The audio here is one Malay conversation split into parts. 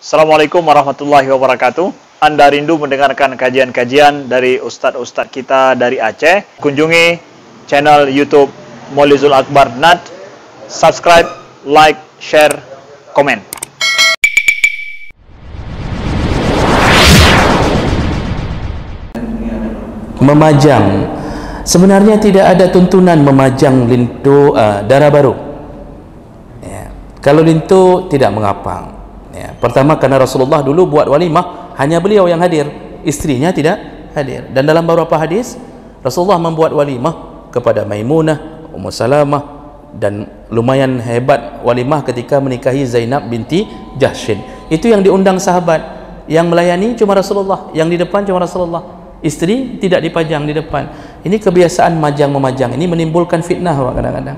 Assalamualaikum warahmatullahi wabarakatuh. Anda rindu mendengarkan kajian-kajian dari ustadz-ustadz kita dari Aceh? Kunjungi channel YouTube Maulizul Akbar NAD. Subscribe, like, share, komen. Memajang, sebenarnya tidak ada tuntunan memajang lintu darah baru. Ya. Kalau lintu tidak mengapa. Ya. Pertama karena Rasulullah dulu buat walimah hanya beliau yang hadir, istrinya tidak hadir. Dan dalam beberapa hadis Rasulullah membuat walimah kepada Maimunah, Ummu Salamah, dan lumayan hebat walimah ketika menikahi Zainab binti Jahshin. Itu yang diundang sahabat, yang melayani cuma Rasulullah, yang di depan cuma Rasulullah. Istri tidak dipajang di depan. Ini kebiasaan majang-memajang ini menimbulkan fitnah kadang-kadang.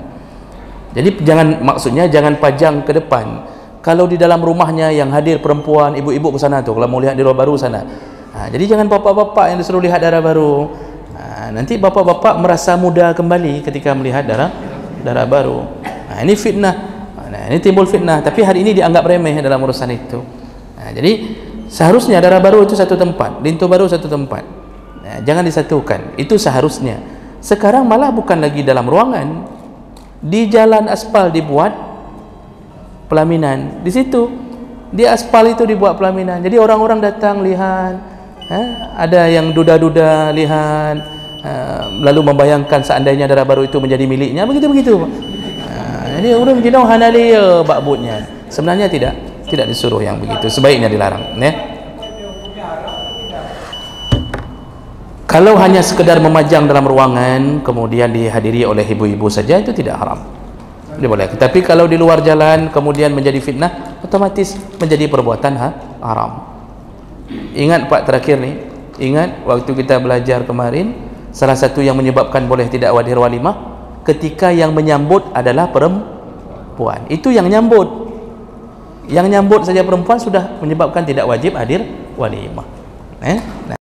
Jadi maksudnya jangan pajang ke depan. Kalau di dalam rumahnya yang hadir perempuan, ibu-ibu ke sana tuh, kalau mau lihat di luar baru sana. Jadi jangan bapak-bapak yang disuruh lihat darah baru. Nanti bapak-bapak merasa muda kembali ketika melihat darah baru. Ini fitnah. Ini timbul fitnah. Tapi hari ini dianggap remeh dalam urusan itu. Jadi seharusnya darah baru itu satu tempat, lintu baru satu tempat. Jangan disatukan. Itu seharusnya. Sekarang malah bukan lagi dalam ruangan, di jalan aspal dibuat pelaminan. Di situ di aspal itu dibuat pelaminan. Jadi orang-orang datang lihat, ada yang duda-duda lihat, lalu membayangkan seandainya darah baru itu menjadi miliknya, begitu-begitu. Jadi orang kita hanalia bakbutnya. Sebenarnya tidak disuruh yang begitu. Sebaiknya dilarang, ya. Kalau hanya sekedar memajang dalam ruangan kemudian dihadiri oleh ibu-ibu saja, itu tidak haram, dia boleh. Tapi kalau di luar jalan kemudian menjadi fitnah, otomatis menjadi perbuatan haram. Ingat Pak, terakhir nih, ingat waktu kita belajar kemarin, salah satu yang menyebabkan boleh tidak hadir walimah ketika yang menyambut adalah perempuan. Itu yang nyambut saja perempuan sudah menyebabkan tidak wajib hadir walimah.